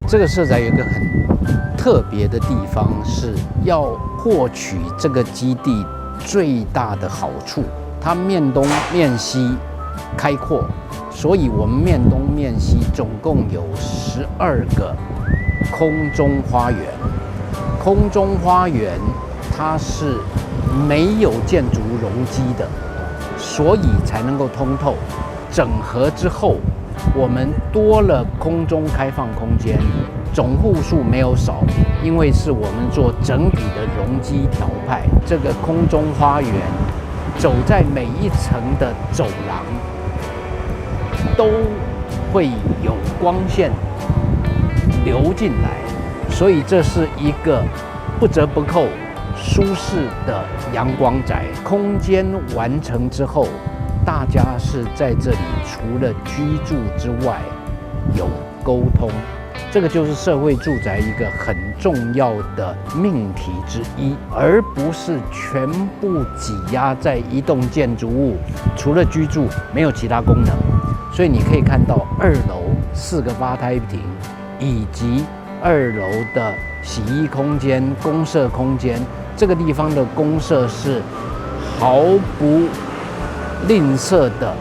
這個社宅有一個很特別的地方，是要獲取這個基地最大的好處。它面東面西開闊，所以我們面東面西總共有12個空中花園。空中花園它是沒有建築容積的，所以才能夠通透。整合之後，我們多了空中開放空間，總戶數沒有少，因為是我們做整體的容積調派。這個空中花園走在每一層的走廊，都會有光線流進來，所以這是一個不折不扣舒適的陽光宅。空間完成之後，大家是在這裡除了居住之外，有溝通，這個就是社會住宅一個很重要的命題之一，而不是全部擠壓在一棟建築物，除了居住沒有其他功能。所以你可以看到2樓4個吧台亭，以及2樓的洗衣空間、公設空間，這個地方的公設是毫不吝嗇的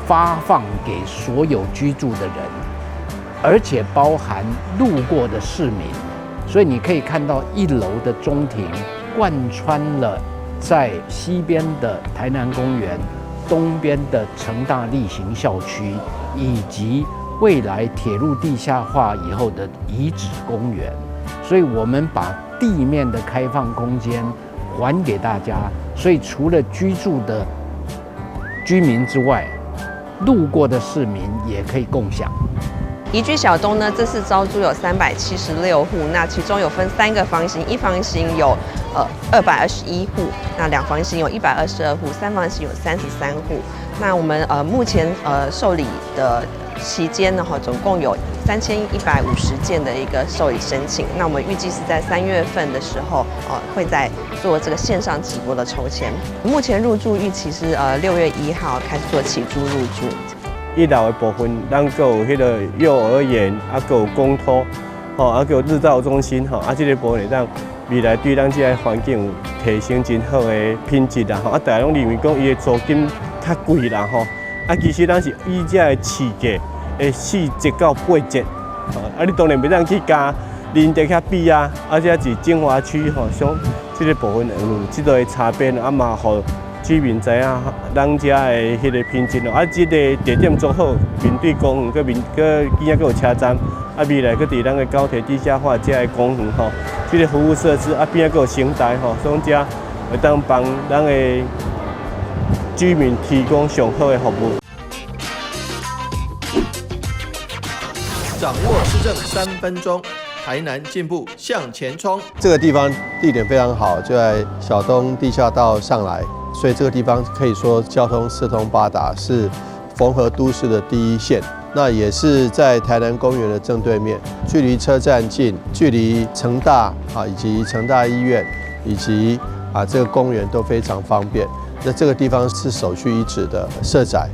發放給所有居住的人，而且包含路過的市民。所以你可以看到1樓的中庭貫穿了在西邊的台南公園、東邊的成大力行校區，以及未來鐵路地下化以後的遺址公園。所以我們把地面的開放空間還給大家，所以除了居住的居民之外，路過的市民也可以共享。宜居小東呢，這次招租有376戶，那其中有分3個房型，一房型有221戶，那2房型有122戶，3房型有33戶。那我們目前受理的期間呢，總共有3150件的一个受理申請。那我們預計是在3月份的時候，會在做這個線上直播的抽籤。目前入住預期是6月1號開始做起租入住。1樓的部分，咱還有迄個幼兒園，還有公托，還有日照中心，這個部分讓未來對咱這個環境有提升真好的品質啦。大家攏認為講伊的租金較貴啦，其實咱是以這個市價的4折到8折，你當然袂當去加鄰地較比啊，而且是精華區，像這個部分有這個差別，嘛互居民知影咱遮的迄個品質咯。這個地點做好，面對公園，佮有車站，未來佮佇咱的高鐵地下化遮的公園這個服務設施邊佮有城台所以遮會當幫咱的居民提供上好的服務。掌握市政3分鐘，台南進步向前衝。這個地方地點非常好，就在小東地下道上來，所以這個地方可以說交通四通八達，是縫合都市的第一線。那也是在台南公園的正對面，距離車站近，距離成大以及成大醫院以及這個公園都非常方便。那這個地方是首屈一指的社宅。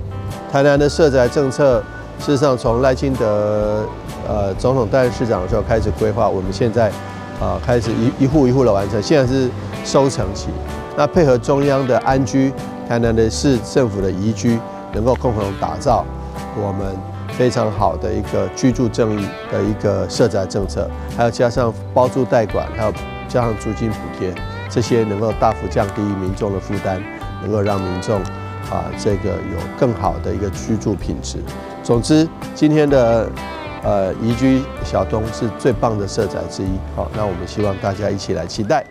台南的社宅政策，事實上從賴清德總統擔任市長的時候開始規劃，我們現在開始一戶一戶的完成，現在是收成期。那配合中央的安居，台南的市政府的宜居，能夠共同打造我們非常好的一個居住正義的一個社宅政策，還有加上包租代管，還有加上租金補貼，這些能夠大幅降低民眾的負擔，能夠讓民眾這個有更好的一個居住品質。總之，今天的宜居小東是最棒的社宅之一。好，那我們希望大家一起來期待。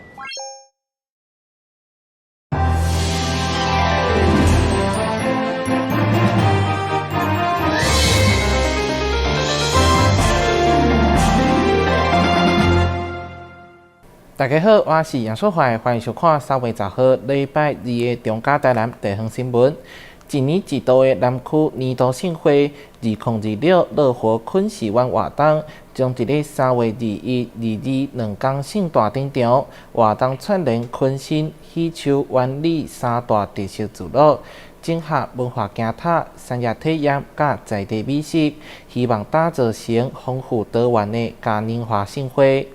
大家好，我是楊淑懷，歡迎收看3月10號禮拜2的中嘉台南地方新聞。一年一度的南區年度盛會2026樂活昆士灣活動，將在3月21、22兩天盛大登場。活動串聯昆新、喜秋、灣里3大特色聚落，整合文化形態、產業體驗甲在地美食，希望打造成豐富多元的嘉年華盛會。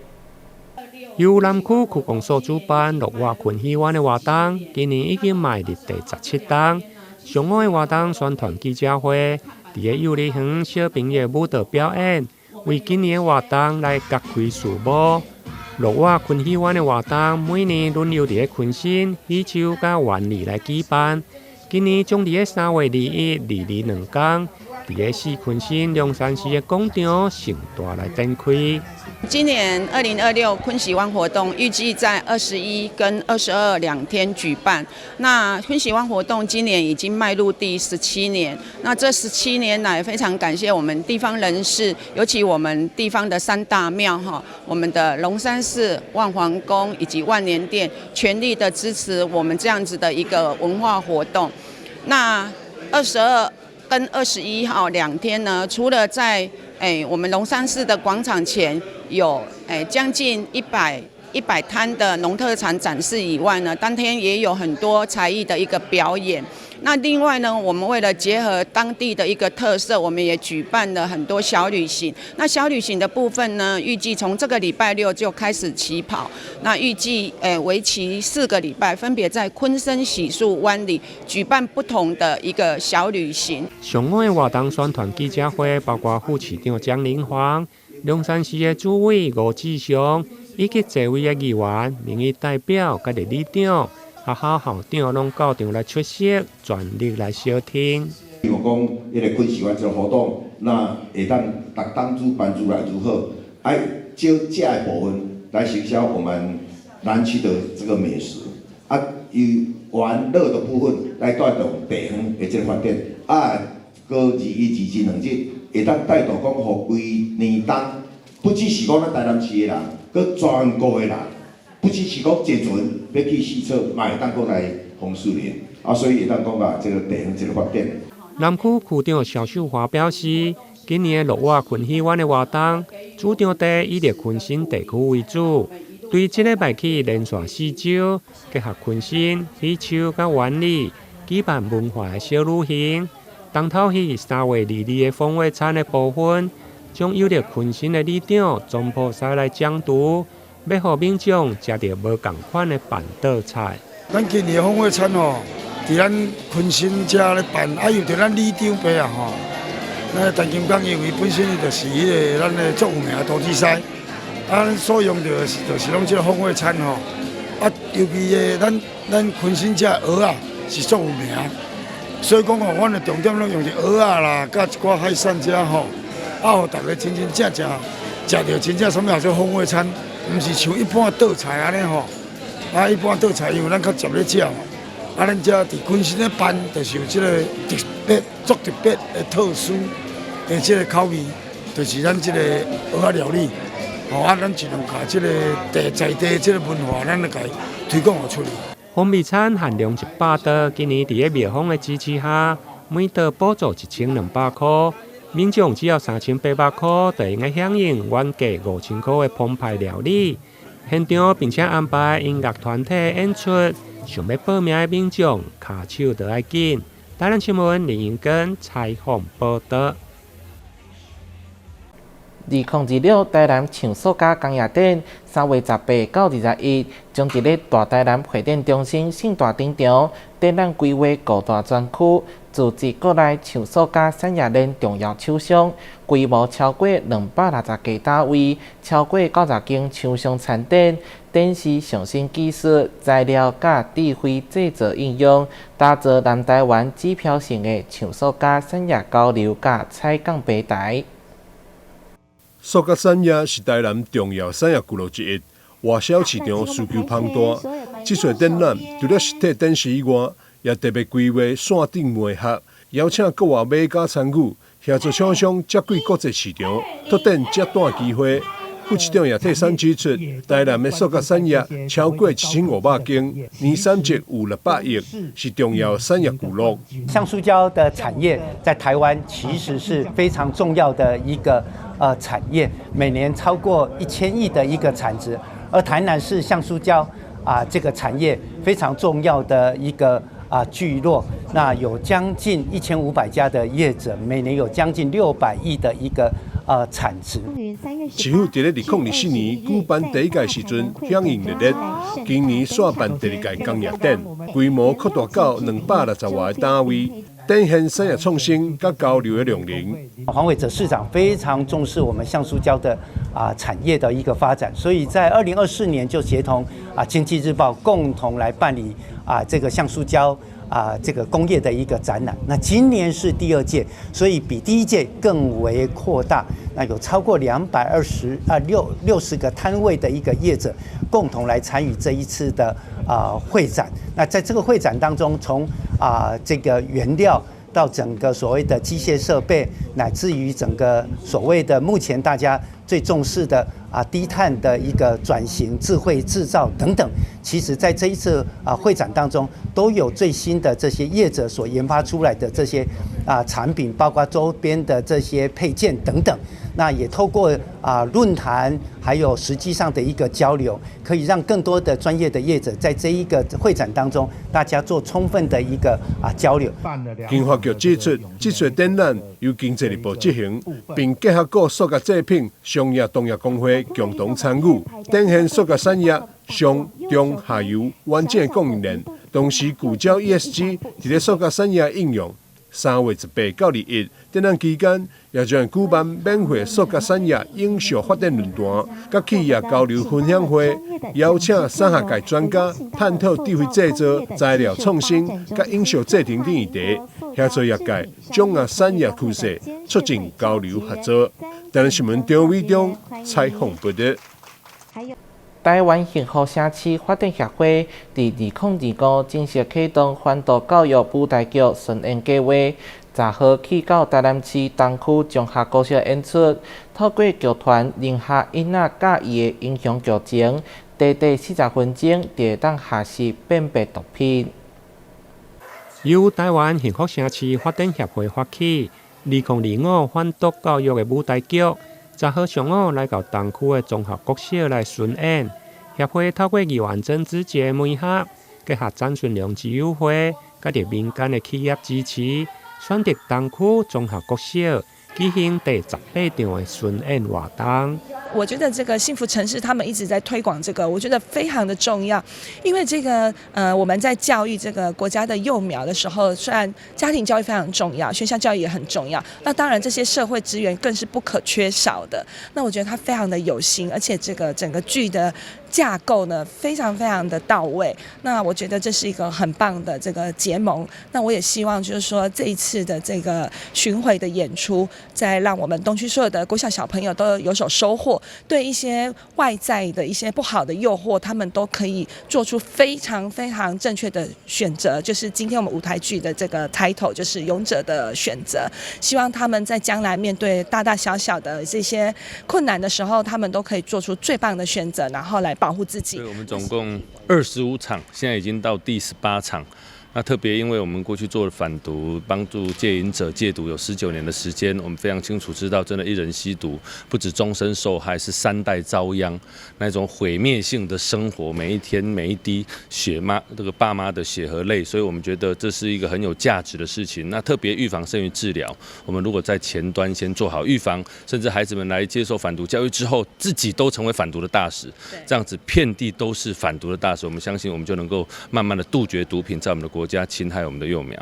由南區區公所主辦樂活群戲院的活動，今年已經邁入第17檔。上午的活動宣傳記者會，佇個幼兒園小朋友舞蹈表演，為今年的活動來揭開序幕。樂活群戲院的活動每年輪流佇個昆新、喜洲甲灣里來舉辦，今年將佇個3月21、22兩天，佇個市昆新龍山寺的廣場盛大來展開。今年2026昆喜灣活動預計在21跟22兩天舉辦。那昆喜灣活動今年已經邁入第17年。那這17年來，非常感謝我們地方人士，尤其我們地方的3大廟我們的龍山寺、萬皇宮以及萬年殿，全力的支持我們這樣子的一個文化活動。那22跟21號兩天呢，除了在我們龍山寺的廣場前有將近100攤的農特產展示以外呢，當天也有很多才藝的一個表演。那另外呢，我們為了結合當地的一個特色，我們也舉辦了很多小旅行。那小旅行的部分呢，預計從這個禮拜6就開始起跑，那預計為期4個禮拜，分別在昆生、喜樹、灣里舉辦不同的一個小旅行。上午的活動宣傳記者會包括副市長江林煌、龍山市的主委吳志祥，以及多位的議員、民意代表、甲里長、學校校長攏到場來出席，全力來收聽。希望講，迄個昆喜灣這個活動，那會當逐檔主辦出來如何？愛就這個部分來行銷我們南區的這個美食。啊，以玩樂的部分來帶動地方的這個發展。啊，過21、22兩日，會當帶動講，互規年冬，不只是講咱台南市的人，佮全國的人。不只是講這陣要去試測，嘛會當講來紅樹林啊，所以會當講啊，這個地方這個發展。南區區長蕭秀華表示，今年樂活群戲院的活動，主場地以烈昆新地區為主，對這禮拜起連續4週，結合昆新、喜洲甲灣里舉辦文化的小旅行。當頭起3月22的風味餐的部分，將有烈昆新的里長總菩薩來講讀。要讓民眾食到無同款的辦桌菜。咱今年的風味餐佇咱昆新遮咧辦，又佇咱里長伯那陳金剛因為本身就是咱的足有名的土地師，咱所用就是攏這個風味餐尤其咱昆新遮蚵仔是足有名，所以講阮的重點攏用是蚵仔啦，甲一寡海產遮互大家真正食到真正什麼叫做風味餐。毋是像一般桌菜安尼一般桌菜因為咱較常咧食咱遮佇昆新咧辦，就是有即個特別的特殊的即個口味，就是咱即個蚵仔料理，咱盡量把即個在地即個文化，咱來甲推廣出去。風味餐限量100桌，今年佇個廟方的支持下，每桌補助1200塊。民眾只要3800塊，就應該享用原價5000塊的澎湃料理。現場並且安排音樂團體演出，想要報名的民眾卡手就要緊。台南新聞林英根採訪報道。2026台南唱作家工業展3月18到21，將佇咧大台南會展中心盛大頂場，展覽規劃5大專區，組織國內唱作家產業鏈重要廠商，規模超過260家單位，超過90間廠商參展，展示上新技術、材料甲智慧製造應用，打造南台灣指標性的唱作家產業交流甲採講平台。塑膠產業是台南重要產業聚落之一，外銷市場需求龐大。這次展覽除了實體展示以外，也特別規劃線頂媒合，邀請國外買家參與，協助廠商接軌國際市場，拓展接單機會。副市長也特別指出，台南的塑膠產業超過1500間，年產值有600億，是重要產業聚落。橡塑膠的產業在台灣其實是非常重要的一個產業，每年超過1000億的一個產值，而台南市橡塑膠這個產業非常重要的一個聚落，那有將近1500家的業者，每年有将近600億的一個產值。市府在2024年舉辦第一屆時陣響應熱烈，今年煞辦第二屆工業展，規模擴大到260多個單位。展現產業創新跟交流的亮點。黃偉哲市長非常重視我們橡塑膠的產業的一個發展，所以在2024年就協同經濟日報共同來辦理這個橡塑膠這個工業的一個展覽。那今年是第2屆，所以比第1屆更為擴大。那有超過60個攤位的一個業者共同來參與這一次的會展。那在這個會展當中，從這個原料到整個所謂的機械設備，乃至於整個所謂的目前大家最重視的低碳的一個轉型、智慧製造等等，其實在這一次會展當中，都有最新的這些業者所研發出來的這些產品，包括周邊的這些配件等等。那也透過論壇，還有實際上的一個交流，可以讓更多的專業的業者在這一個會展當中，大家做充分的一個交流。經發局指出，這次展覽由經濟日報執行，並結合過塑膠製品商業同業公會共同參與，展現塑膠產業上中下游完整供應鏈，同時聚焦 ESG 在咧塑膠產業應用。3月18到21展覽期間，也將舉辦免費塑膠產業永續發展論壇、甲企業交流分享會，邀請3學界專家探討智慧製造、材料創新、甲永續製品等議題，協助業界掌握產業趨勢，促進交流合作。台南新聞張偉忠採訪報道。台灣幸福城市發展協會在2025正式啟動環島教育舞台劇巡演計劃，10號起到台南市東區中學高小演出，透過劇團寧夏囡仔教伊的影像劇情，短短40分鐘就當學習辨別毒品。由台灣幸福城市發展協會發起，2025環島教育的舞台劇。10號上午來到東區的中學國小來巡演，協會透過議員政治節媒合，結合展巡良知友會，甲着民間的企業支持，選擇東區中學國小舉行第18場的巡演活動。我覺得這個幸福城市他們一直在推廣這個，我覺得非常的重要，因為這個我們在教育這個國家的幼苗的時候，雖然家庭教育非常重要，學校教育也很重要，那當然這些社會資源更是不可缺少的。那我覺得他非常的有心，而且這個整個劇的架構呢非常非常的到位。那我覺得這是一個很棒的這個結盟。那我也希望就是說這一次的這個巡迴的演出，再讓我們東區所有的國小小朋友都有所收穫。對一些外在的一些不好的誘惑，他們都可以做出非常非常正確的選擇。就是今天我們舞台劇的這個 title 就是勇者的選擇。希望他們在將來面對大大小小的這些困難的時候，他們都可以做出最棒的選擇，然後來保護自己。對，我們總共25場，現在已經到第18場。那特別因為我們過去做了反毒，幫助戒癮者戒毒有19年的時間，我們非常清楚知道，真的一人吸毒不止終身受害，是3代遭殃，那種毀滅性的生活，每一天每一滴血這個爸媽的血和淚，所以我們覺得這是一個很有價值的事情。那特別預防勝於治療，我們如果在前端先做好預防，甚至孩子們來接受反毒教育之後，自己都成為反毒的大使，這樣子遍地都是反毒的大使，我們相信我們就能夠慢慢的杜絕毒品在我們的國家侵害我們的幼苗。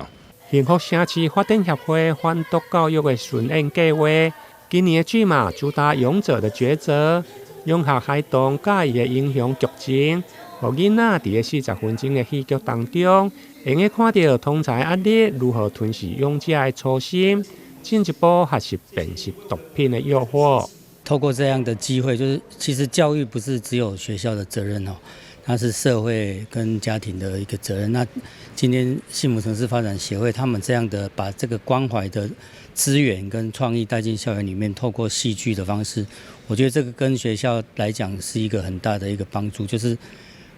幸福城市發展協會環島教育的巡演計劃，今年的劇嘛主打勇者的抉擇，融合孩童教育的影響劇情，讓囡仔在40分鐘的戲劇當中，會用看到同儕壓力如何吞噬勇者的初心，進一步學習辨識毒品的誘惑。透過這樣的機會，就是其實教育不是只有學校的責任哦。它是社會跟家庭的一個責任。那今天幸福城市發展協會他們這樣的把這個關懷的資源跟創意帶進校園裡面，透過戲劇的方式，我覺得這個跟學校來講是一個很大的一個幫助，就是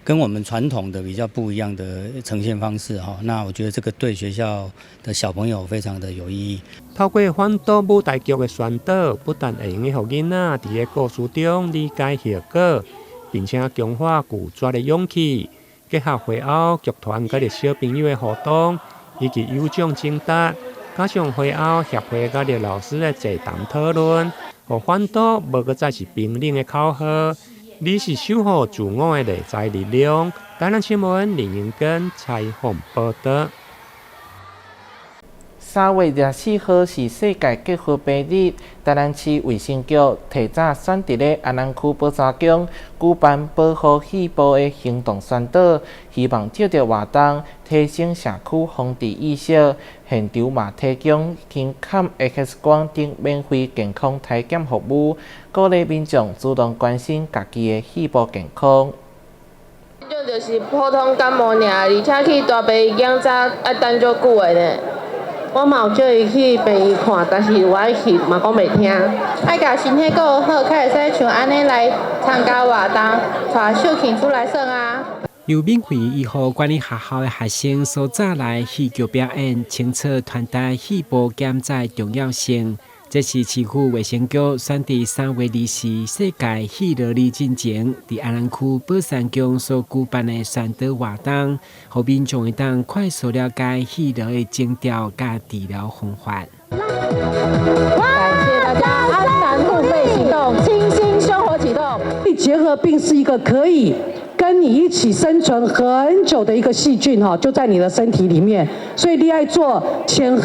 跟我們傳統的比較不一樣的呈現方式哈。那我覺得這個對學校的小朋友非常的有意義。透過環島舞台劇的宣導，不但會用讓囡仔在故事中理解後果，並且強化拒絕的勇氣，結合會後劇團甲啲小朋友的互動，以及有獎徵答，加上會後協會甲啲老師的齊談討論，互反倒無個再是冰冷的口號。你是守護自我的內在力量。台南新聞林英根採訪報道。3月24號是世界結核病日，台南市衛生局提早選擇咧安南區寶山宮舉辦保護細胞的行動宣導，希望借着活動提升社區防治意識。現場嘛提供胸坎 X 光等免費健康體檢服務，鼓勵民眾主動關心家己的細胞健康。就是普通感冒爾，而且去大病院檢查要等足久的呢。我嘛有叫伊去病院看，但是我愛去嘛講袂聽。愛甲身體顧好，才會使像安尼來參加活動，帶小慶出來耍啊。由免費醫護管理學校的學生所早來戲劇表演，清楚傳達細胞檢查重要性。這是市府衛生局選在3月24世界細胞日之前，在安南區寶山宮所舉辦的宣導活動，讓民眾會當快速了解細胞的徵兆和治療方法。感謝大家，安南護肺啟動，清新生活啟動。結核病是一個可以跟你一起生存很久的一個細菌哈，就在你的身體裡面，所以你愛做潛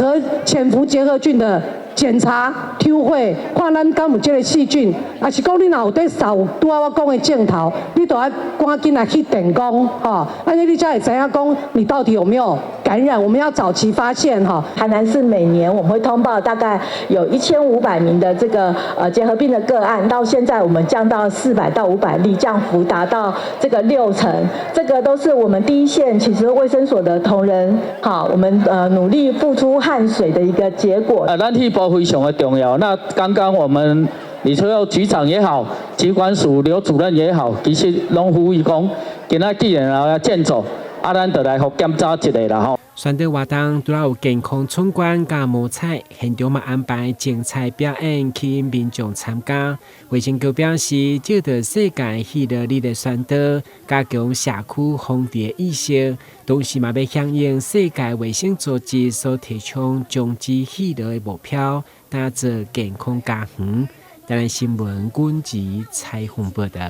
伏結核菌的檢查、抽血，看咱敢有這個細菌，還是講你若有在掃拄仔我講的鏡頭，你都要趕緊來去電工哈，而且你才會知影講你到底有沒有感染，我們要早期發現哈。台南市每年我們會通報大概有1500名的這個結核病的個案，到現在我們降到400到500例，降幅達到這個60%，這個都是我們第一線其實衛生所的同仁好，我們努力付出汗水的一個結果。咱細胞非常的重要。那剛剛我們李秋佑局長也好，疾管署劉主任也好，其實攏呼籲講，今仔既然要健走，咱就來互檢查一下啦吼。宣導活動除了有健康闖關加摸彩，現場嘛安排精彩表演吸引民眾參加。衛生局表示，借着世界細胞日的宣導，加強社區防治意識，同時嘛要響應世界衛生組織所提倡終止細胞的目標，打造健康家園。台南新聞軍籍採訪報道。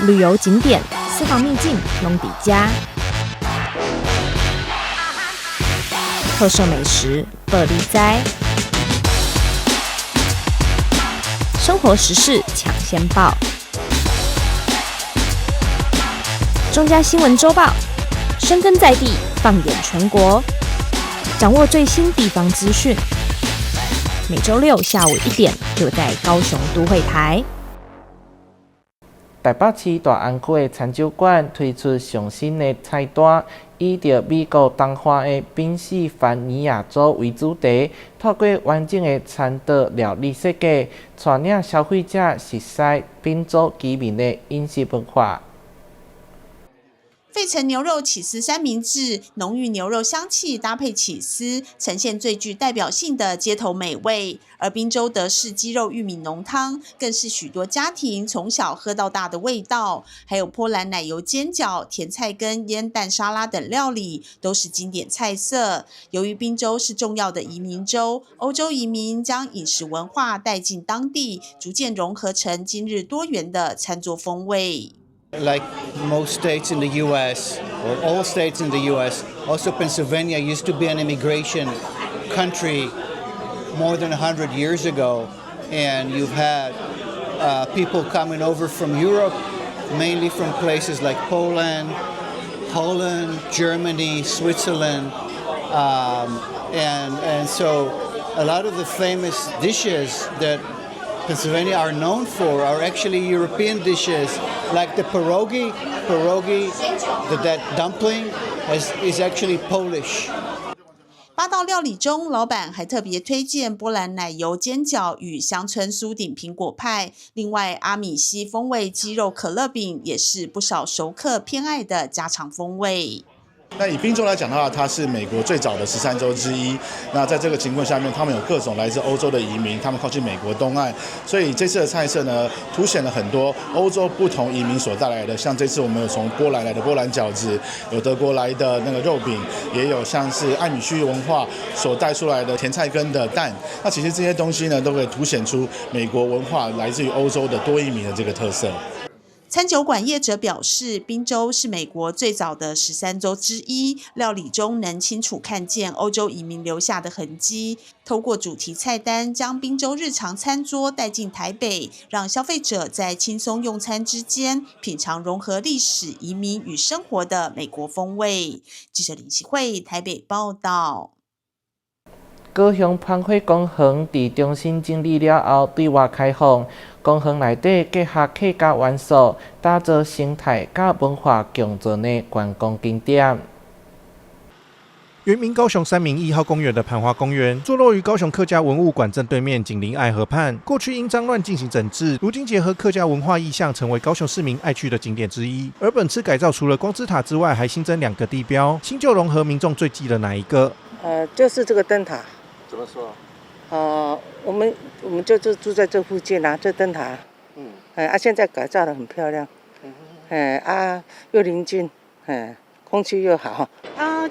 旅遊景點、私房秘境攏底家。特色美食樂利哉，生活時事搶先報，中嘉新聞週報，深耕在地，放眼全國，掌握最新地方資訊。每週6下午1點，就在高雄都會台。台北市大安區的餐酒館推出上新的菜單，以着美國東方的賓夕法尼亞州為主題，透過完整的餐桌料理設計，帶領消費者熟悉賓州居民的飲食文化。費城牛肉起司三明治，濃郁牛肉香氣搭配起司，呈現最具代表性的街頭美味。而賓州德式雞肉玉米濃湯，更是許多家庭從小喝到大的味道。還有波蘭奶油煎餃、甜菜根、醃蛋沙拉等料理，都是經典菜色。由於賓州是重要的移民州，歐洲移民將飲食文化帶進當地，逐漸融合成今日多元的餐桌風味。Like most states in the U.S., or all states in the U.S., also Pennsylvania used to be an immigration country more than 100 years ago. And you've had people coming over from Europe, mainly from places like Poland, Holland, Germany, Switzerland. And so a lot of the famous dishes that Pennsylvania are known for are actually European dishes, like the pierogi. That dumpling is actually Polish. 8道料理中，老闆還特別推薦波蘭奶油煎餃與鄉村酥頂蘋果派。另外，阿米西風味雞肉可樂餅也是不少熟客偏愛的家常風味。那以賓州來講的話，它是美國最早的13州之一。那在這個情況下面，他們有各種來自歐洲的移民，他們靠近美國東岸，所以這次的菜色呢，凸顯了很多歐洲不同移民所帶來的。像這次我們有從波蘭來的波蘭餃子，有德國來的那個肉餅，也有像是愛米區文化所帶出來的甜菜根的蛋。那其實這些東西呢，都可以凸顯出美國文化來自於歐洲的多移民的這個特色。餐酒館業者表示，賓州是美國最早的13州之一，料理中能清楚看見歐洲移民留下的痕跡。透過主題菜單，將賓州日常餐桌帶進台北，讓消費者在輕鬆用餐之間，品嘗融合歷史、移民與生活的美國風味。記者林啟慧台北報道。高雄潘火公園佇重新整理了後，對外開放。公園內底結合客家元素，打造生態甲文化共存的觀光景點。原名高雄三民1號公園的潘花公園，坐落於高雄客家文物館正對面，緊鄰愛河畔。過去因髒亂進行整治，如今結合客家文化意象，成為高雄市民愛去的景點之一。而本次改造除了光之塔之外，還新增2個地標，新舊融合，民眾最記得哪一個？就是這個燈塔。怎麼說？我們就住在這附近啊，這燈塔，現在改造得很漂亮，又臨近，空氣又好。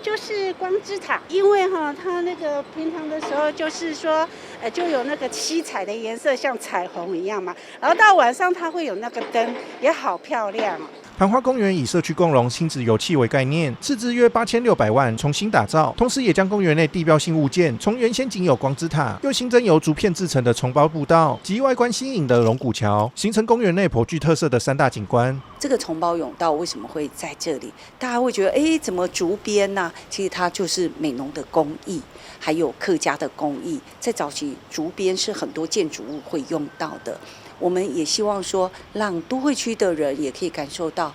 就是光之塔，因為它那個平常的時候就是說，就有那個七彩的顏色，像彩虹一樣嘛，然後到晚上它會有那個燈，也好漂亮。潘花公園以社區共融、親子遊憩為概念，斥資約8600萬重新打造，同時也將公園內地標性物件從原先僅有光之塔，又新增由竹片製成的重包步道及外觀新穎的龍骨橋，形成公園內頗具特色的3大景觀。這個重包甬道為什麼會在這裡？大家會覺得，怎麼竹編呢？其實它就是美濃的工藝，還有客家的工藝。在早期，竹編是很多建築物會用到的。我們也希望說，讓都會區的人也可以感受到，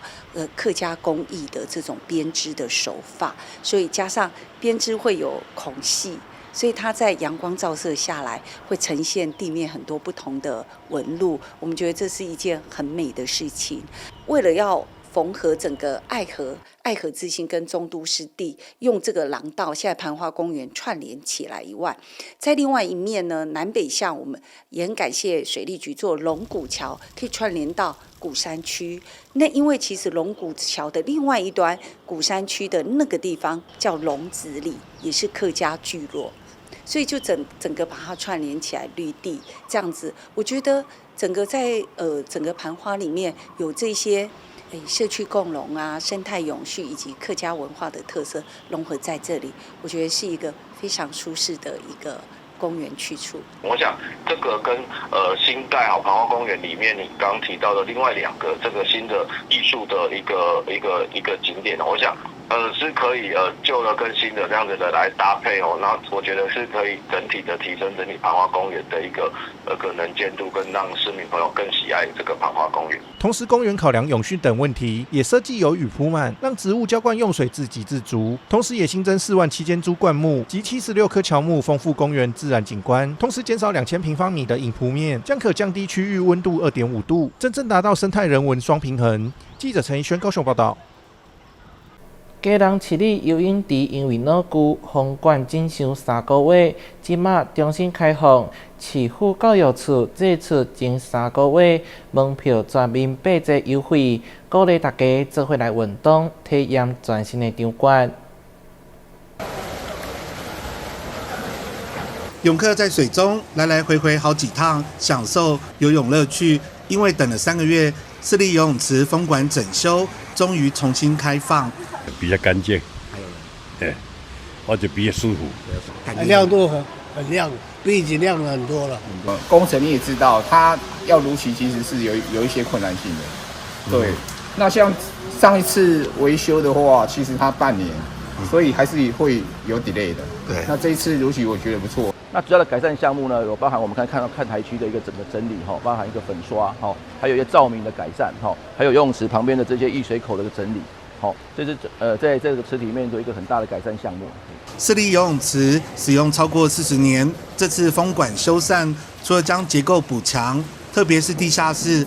客家工藝的這種編織的手法，所以加上編織會有孔隙，所以它在陽光照射下來，會呈現地面很多不同的紋路。我們覺得這是一件很美的事情。為了要縫合整個愛河之心跟中都濕地，用這個廊道，現在潘花公園串聯起來以外，在另外一面呢，南北向我們也很感謝水利局做龍骨橋，可以串聯到鼓山區。那因為其實龍骨橋的另外一端，鼓山區的那個地方叫龍子里，也是客家聚落，所以就整個把它串聯起來，綠地這樣子，我覺得整個在整個潘花裡面有這些。社區共融啊，生態永續以及客家文化的特色融合在這裡，我覺得是一個非常舒適的一個公園去處。我想這個跟新蓋好潘花公園裡面你剛提到的另外2個這個新的藝術的一個景點，我想是可以舊的跟新的這樣子的來搭配哦，然後我覺得是可以整體的提升整體潘花公園的一個能見度，跟讓市民朋友更喜愛這個潘花公園。同時，公園考量永續等問題，也設計有雨鋪滿，讓植物澆灌用水自給自足。同時，也新增4萬7000株灌木及76棵喬木，豐富公園自然景觀。同時，減少2000平方米的影鋪面，將可降低區域溫度2.5度，真正達到生態人文雙平衡。記者陳怡軒高雄報道。家人市立游泳池因為老舊，封館整修3個月，即馬重新開放。市府教育處祭出前3個月門票全面8折優惠，鼓勵大家做伙來運動，體驗全新的場館。泳客在水中來來回回好幾趟，享受游泳樂趣。因為等了3個月，市立游泳池封館整修，終於重新開放。比較乾淨，或者比較舒服，亮度很亮，比以前亮了很多了。工程你也知道，它要如期其實是有一些困難性的。對，那像上一次維修的話，其實它半年，所以還是會有 delay 的。对，那這一次如期我覺得不錯。那主要的改善項目呢，有包含我們看到看台區的一個整個整理哈，包含一個粉刷哈，還有一些照明的改善哈，還有游泳池旁邊的這些溢水口的一個整理。好，這是在這個池裡面有一個很大的改善項目。市立游泳池使用超過40年，這次封館修繕，除了將結構補強，特別是地下室，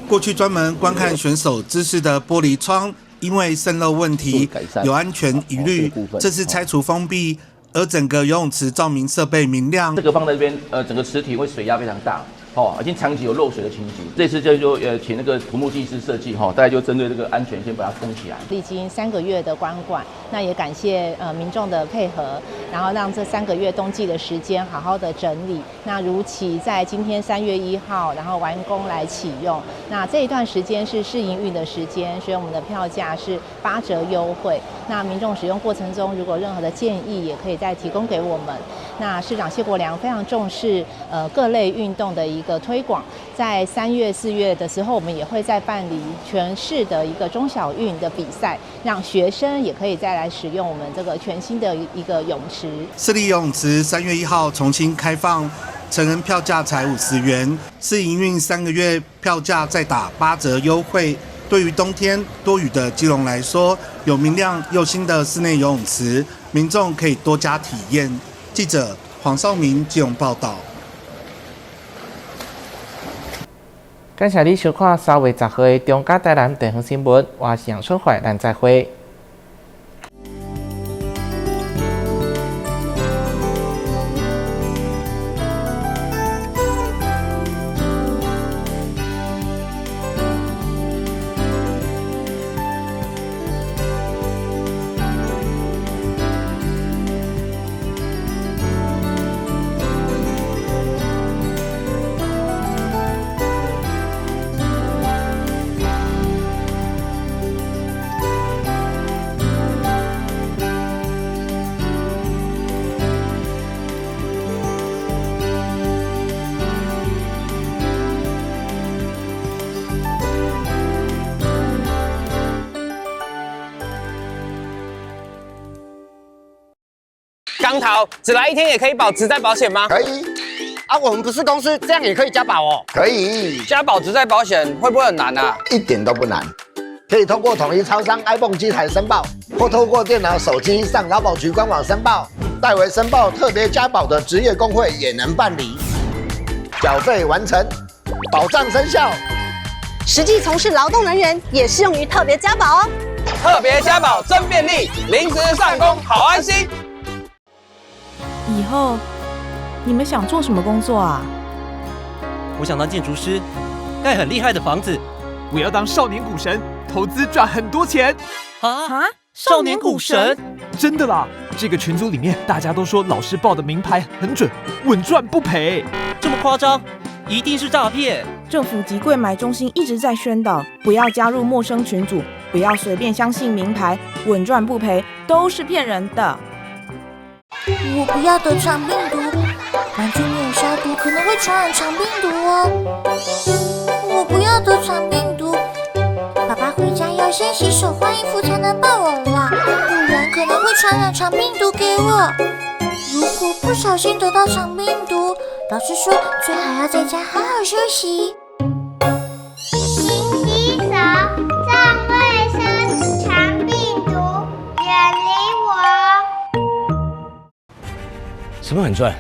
過去專門觀看選手姿勢的玻璃窗，因為滲漏問題有安全疑慮，這次拆除封閉，而整個游泳池照明設備明亮。這個放在這邊，整個池體會水壓非常大。已經長期有漏水的情形，這次就請那個土木技師設計，大概就針對這個安全先把它封起来。歷經3個月的關管，那也感謝民眾的配合，然後讓這3個月冬季的時間好好的整理。那如期在今天3月1號，然後完工來啟用。那這一段時間是試營運的時間，所以我們的票價是8折優惠。那民眾使用過程中，如果任何的建議，也可以再提供給我們。那市長謝國樑非常重視各類運動的一個推廣，在3月、4月的时候，我們也會再辦理全市的一個中小運的比賽，讓學生也可以再來使用我們這個全新的一個泳池。市立游泳池3月1號重新開放，成人票價才50元，試營運3個月，票價再打8折優惠。對於冬天多雨的基隆來說，有明亮又新的室內游泳池，民眾可以多加體驗。記者黃少明基隆報道。感謝你收看3月10號的中嘉台南地方新聞，我是楊春懷，咱再會。刚桃，只來1天也可以保職災保險嗎？可以。啊，我們不是公司，這樣也可以加保哦。可以。加保職災保險會不會很難啊？一點都不難，可以通過統一超商 iPhone 機台申報，或透過電腦、手機上勞保局官網申報。代為申報特別加保的職業工會也能辦理。繳費完成，保障生效。實際從事勞動人員也適用於特別加保哦。特別加保真便利，臨時上工好安心。以後你們想做什麼工作啊？我想當建築師，蓋很厲害的房子。我要當少年股神，投資賺很多錢。啊！少年股神？真的啦！這個群組裡面大家都說老師報的名牌很準，穩賺不賠。這麼誇張？一定是詐騙！政府及櫃買中心一直在宣導，不要加入陌生群組，不要隨便相信名牌，穩賺不賠都是騙人的。我不要得腸病毒，完全沒有消毒，可能會傳染腸病毒哦。我不要得腸病毒，爸爸回家要先洗手換衣服才能抱我啦，不然可能會傳染腸病毒給我。如果不小心得到腸病毒，老師說最好要在家好好休息。勤洗手，站衛生，腸病毒遠離我。什麼很賺？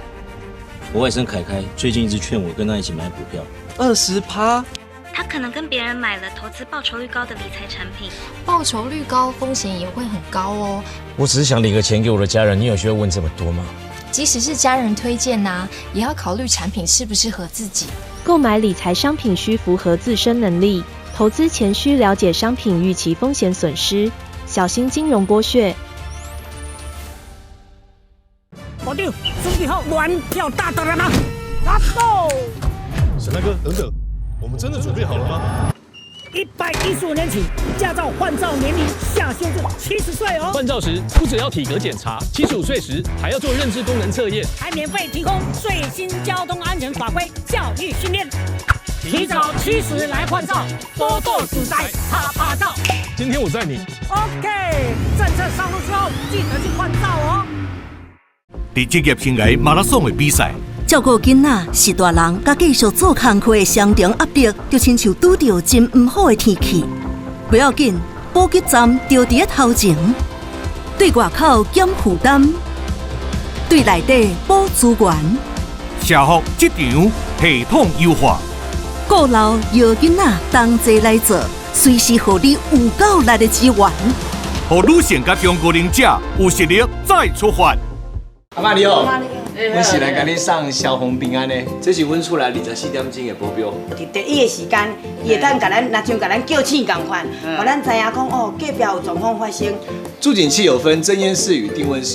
我外甥凱凱最近一直勸我跟他一起買股票，20%。他可能跟別人買了投資報酬率高的理財產品，報酬率高，風險也會很高哦。我只是想領個錢給我的家人，你有需要問這麼多嗎？即使是家人推薦啊，也要考慮產品適不適合自己。購買理財商品需符合自身能力，投資前需了解商品預期風險損失，小心金融剝削。保定，準備好亂票大的了嗎？拿走！沈大哥，等等，我們真的準備好了嗎？115年起，駕照換照年齡下限至70歲哦。換照時不只要體格檢查，75歲時還要做認知功能測驗，還免費提供最新交通安全法規教育訓練。提早70來換照，多多時代啪啪照。今天我載你。OK， 政策上路之後，記得去換照哦。在職業生涯馬拉松的比賽，照顧囡仔是大人，甲繼續做工課的雙重壓力，就親像拄到真唔好的天氣。不要緊，補給站就佇頭前，對外口減負擔，對內底補資源。社福職場系統優化，顧老搖囡仔同齊來做，隨時予你有夠力的支援，讓女性甲中國人者有實力再出發。阿媽你好，阮是來甲你送消防平安的，這是阮厝內24點鐘的保鏢。伫第一個時間，伊會當甲咱，若像甲咱叫醒共款，互咱知影講哦，隔壁有狀況發生。助警器有分偵煙室與定溫室。